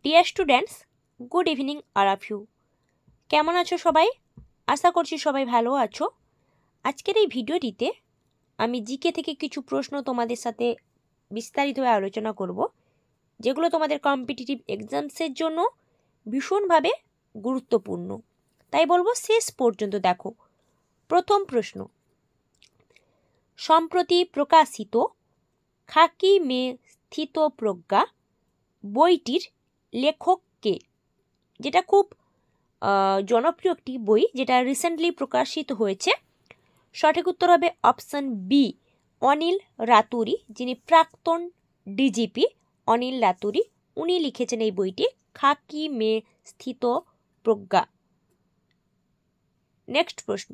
Deer students, good evening all of you. কেমন আছো সবাই? আশা করছি সবাই ভালো আছো। আজকের এই ভিডিওটিতে আমি জিকে থেকে কিছু প্রশ্ন তোমাদের সাথে বিস্তারিতভাবে আলোচনা করব, যেগুলো তোমাদের কম্পিটিটিভ এক্সামসের জন্য ভীষণভাবে গুরুত্বপূর্ণ। তাই বলবো শেষ পর্যন্ত দেখো। প্রথম প্রশ্ন, সম্প্রতি প্রকাশিত খাকি মেয়ে স্থিতপ্রজ্ঞা বইটির লেখক কে? যেটা খুব জনপ্রিয় একটি বই, যেটা রিসেন্টলি প্রকাশিত হয়েছে। সঠিক উত্তর হবে অপশন বি, অনিল রাতুরি, যিনি প্রাক্তন ডিজিপি অনিল রাতুরি, উনি লিখেছেন এই বইটি খাকি মেয়ে স্থিতপ্রজ্ঞা। নেক্সট প্রশ্ন,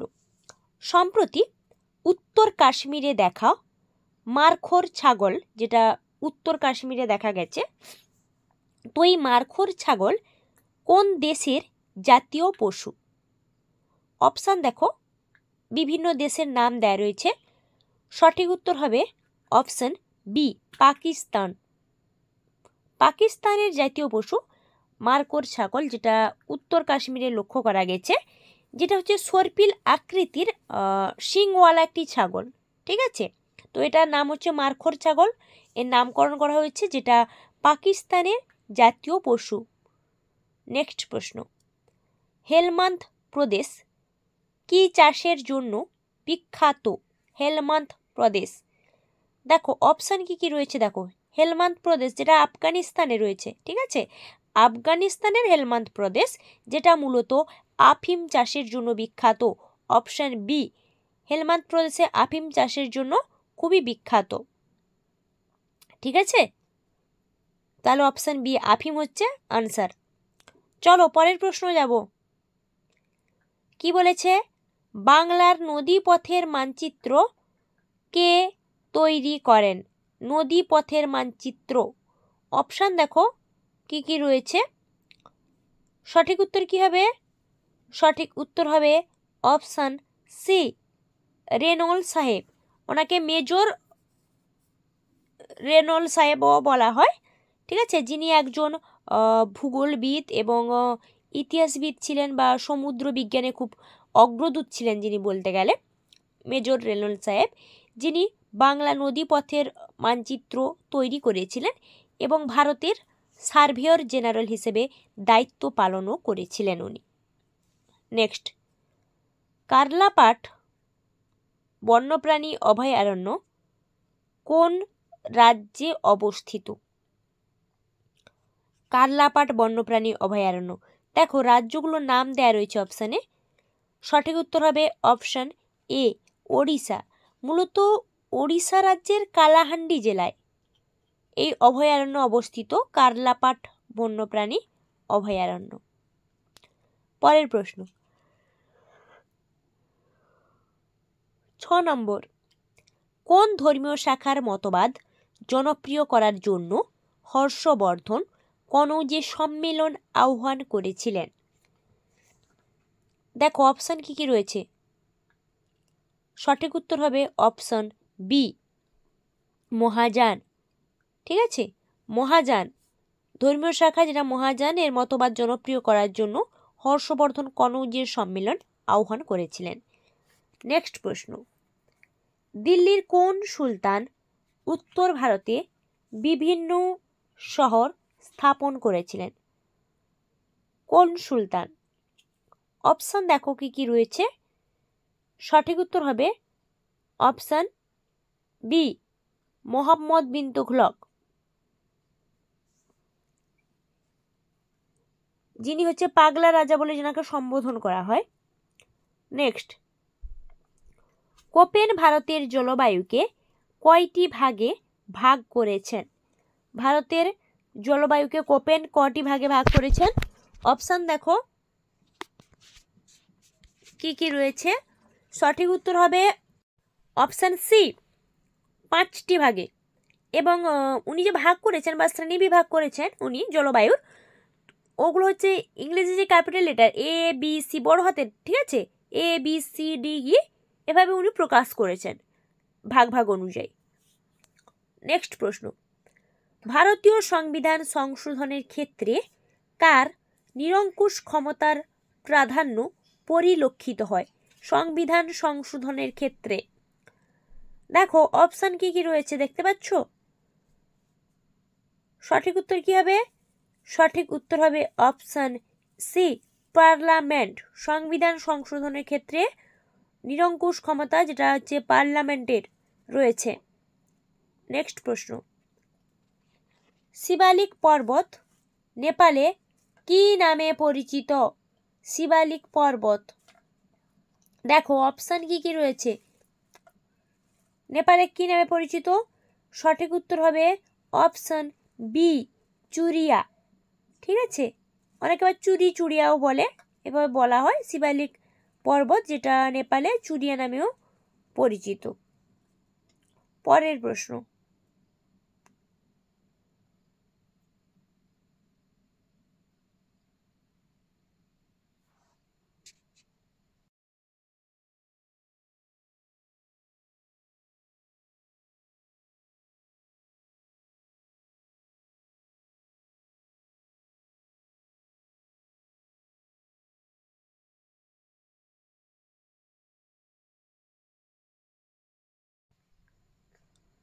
সম্প্রতি উত্তর কাশ্মীরে দেখা মারখোর ছাগল, যেটা উত্তর কাশ্মীরে দেখা গেছে, তো এই মারখোর ছাগল কোন দেশের জাতীয় পশু? অপশান দেখো, বিভিন্ন দেশের নাম দেয়া রয়েছে। সঠিক উত্তর হবে অপশান বি, পাকিস্তান। পাকিস্তানের জাতীয় পশু মারখোর ছাগল, যেটা উত্তর কাশ্মীরে লক্ষ্য করা গেছে, যেটা হচ্ছে সর্পিল আকৃতির শিংওয়ালা একটি ছাগল। ঠিক আছে, তো এটার নাম হচ্ছে মারখোর ছাগল, এর নামকরণ করা হয়েছে, যেটা পাকিস্তানের জাতীয় পশু। নেক্সট প্রশ্ন, হেলমান্দ প্রদেশ কি চাষের জন্য বিখ্যাত? হেলমান্দ প্রদেশ, দেখো অপশান কি রয়েছে, দেখো হেলমান্দ প্রদেশ যেটা আফগানিস্তানে রয়েছে। ঠিক আছে, আফগানিস্তানের হেলমান্দ প্রদেশ, যেটা মূলত আফিম চাষের জন্য বিখ্যাত। অপশান বি, হেলমান্দ প্রদেশে আফিম চাষের জন্য খুবই বিখ্যাত। ঠিক আছে, তাহলে অপশান বি আফিম হচ্ছে আনসার। চলো পরের প্রশ্ন যাব। কি বলেছে? বাংলার নদী পথের মানচিত্র কে তৈরি করেন? নদী পথের মানচিত্র, অপশান দেখো কি রয়েছে। সঠিক উত্তর কি হবে? সঠিক উত্তর হবে অপশান সি, রেনল্ড সাহেব। ওনাকে মেজর রেনল্ড সাহেবও বলা হয়। ঠিক আছে, যিনি একজন ভূগোলবিদ এবং ইতিহাসবিদ ছিলেন, বা সমুদ্র বিজ্ঞানে খুব অগ্রদূত ছিলেন যিনি বলতে গেলে, মেজর রেনল্ড সাহেব, যিনি বাংলা নদীপথের মানচিত্র তৈরি করেছিলেন এবং ভারতের সার্ভেয়র জেনারেল হিসেবে দায়িত্ব পালনও করেছিলেন উনি। নেক্সট, কার্লাপাট বন্যপ্রাণী অভয়ারণ্য কোন রাজ্যে অবস্থিত? কার্লাপাট বন্যপ্রাণী অভয়ারণ্য, দেখো রাজ্যগুলোর নাম দেয়া রয়েছে অপশানে। সঠিক উত্তর হবে অপশান এ, ওড়িশা। মূলত ওড়িশা রাজ্যের কালাহান্ডি জেলায় এই অভয়ারণ্য অবস্থিত, কার্লাপাট বন্যপ্রাণী অভয়ারণ্য। পরের প্রশ্ন, 6 নম্বর, কোন ধর্মীয় শাখার মতবাদ জনপ্রিয় করার জন্য হর্ষবর্ধন কনৌজে সম্মেলন আহ্বান করেছিলেন? দেখো অপশান কি রয়েছে। সঠিক উত্তর হবে অপশান বি, মহাযান। ঠিক আছে, মহাযান ধর্মীয় শাখা, যেটা মহাযান, এর মতবাদ জনপ্রিয় করার জন্য হর্ষবর্ধন কনৌজের সম্মেলন আহ্বান করেছিলেন। নেক্সট প্রশ্ন, দিল্লির কোন সুলতান উত্তর ভারতে বিভিন্ন শহর স্থাপন করেছিলেন? কোন সুলতান? অপশান দেখো কি রয়েছে। সঠিক উত্তর হবে অপশান বি, মোহাম্মদ বিন তুঘলক, যিনি হচ্ছে পাগলা রাজা বলে যেনাকে সম্বোধন করা হয়। নেক্সট, কোপেন ভারতের জলবায়ুকে কয়টি ভাগে ভাগ করেছেন? ভারতের জলবায়ুকে কোপেন কয়টি ভাগে ভাগ করেছেন? অপশান দেখো কি রয়েছে। সঠিক উত্তর হবে অপশান সি, 5টি ভাগে। এবং উনি যে ভাগ করেছেন বা শ্রেণী বিভাগ করেছেন উনি জলবায়ুর, ওগুলো হচ্ছে ইংরেজি যে capital letter A B C বড় হাতের, ঠিক আছে, A B C D E, এভাবে উনি প্রকাশ করেছেন ভাগ অনুযায়ী। নেক্সট প্রশ্ন, ভারতীয় সংবিধান সংশোধনের ক্ষেত্রে কার নিরঙ্কুশ ক্ষমতার প্রাধান্য পরিলক্ষিত হয় সংবিধান সংশোধনের ক্ষেত্রে? দেখো অপশন কি কি রয়েছে দেখতে পাচ্ছ। সঠিক উত্তর কি হবে? সঠিক উত্তর হবে অপশন সি, পার্লামেন্ট। সংবিধান সংশোধনের ক্ষেত্রে নিরঙ্কুশ ক্ষমতা যেটা হচ্ছে পার্লামেন্টের রয়েছে। নেক্সট প্রশ্ন, শিবালিক পর্বত নেপালে কি নামে পরিচিত? শিবালিক পর্বত, দেখো অপশন কি কি রয়েছে। নেপালে কি নামে পরিচিত? সঠিক উত্তর হবে অপশন বি, চুরিয়া। ঠিক আছে, অনেকে আবার চুরিয়াও বলে, এভাবে বলা হয় শিবালিক পর্বত যেটা নেপালে চুরিয়া নামেও পরিচিত। পরের প্রশ্ন,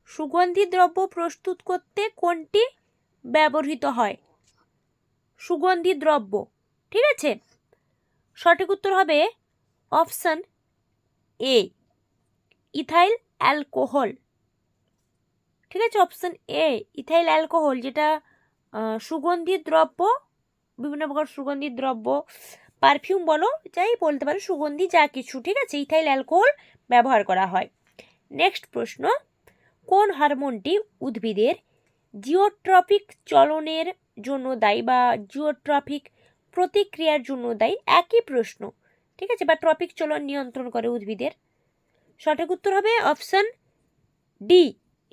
সুগন্ধি দ্রব্য প্রস্তুত করতে কোনটি ব্যবহৃত হয়? সুগন্ধি দ্রব্য, ঠিক আছে, সঠিক উত্তর হবে অপশন এ, ইথাইল অ্যালকোহল। ঠিক আছে, অপশন এ, ইথাইল অ্যালকোহল, যেটা সুগন্ধি দ্রব্য, বিভিন্ন প্রকার সুগন্ধি দ্রব্য, পারফিউম বলো, যাই বলতে পারো, সুগন্ধি যা কিছু, ঠিক আছে, ইথাইল অ্যালকোহল ব্যবহার করা হয়। নেক্সট প্রশ্ন, কোন হরমোনটি উদ্ভিদের জিওট্রপিক চলনের জন্য দায়ী বা জিওট্রপিক প্রতিক্রিয়ার জন্য দায়ী? একই প্রশ্ন, ঠিক আছে, বা ট্রপিক চলন নিয়ন্ত্রণ করে উদ্ভিদের? সঠিক উত্তর হবে অপশন ডি,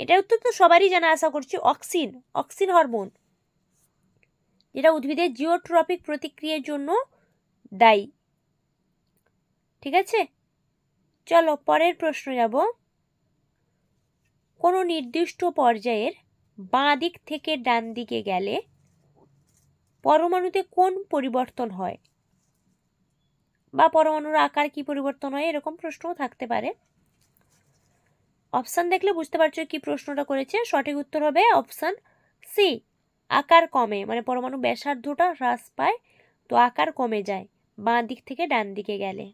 এটা উত্তর তো সবারই জানা আশা করছি, অক্সিন। অক্সিন হরমোন যেটা উদ্ভিদের জিওট্রপিক প্রতিক্রিয়ার জন্য দায়ী। ঠিক আছে, চলো পরের প্রশ্ন যাব। কোনো নির্দিষ্ট পর্যায়ের বাঁ দিক থেকে ডান দিকে গেলে পরমাণুতে কোন পরিবর্তন হয়, বা পরমাণুর আকার কি পরিবর্তন হয়, এরকম প্রশ্নও থাকতে পারে। অপশন দেখলে বুঝতে পারছো কি প্রশ্নটা করেছে। সঠিক উত্তর হবে অপশন সি, আকার কমে, মানে পরমাণু ব্যাসার্ধটা হ্রাস পায়, তো আকার কমে যায় বাঁ দিক থেকে ডান দিকে গেলে।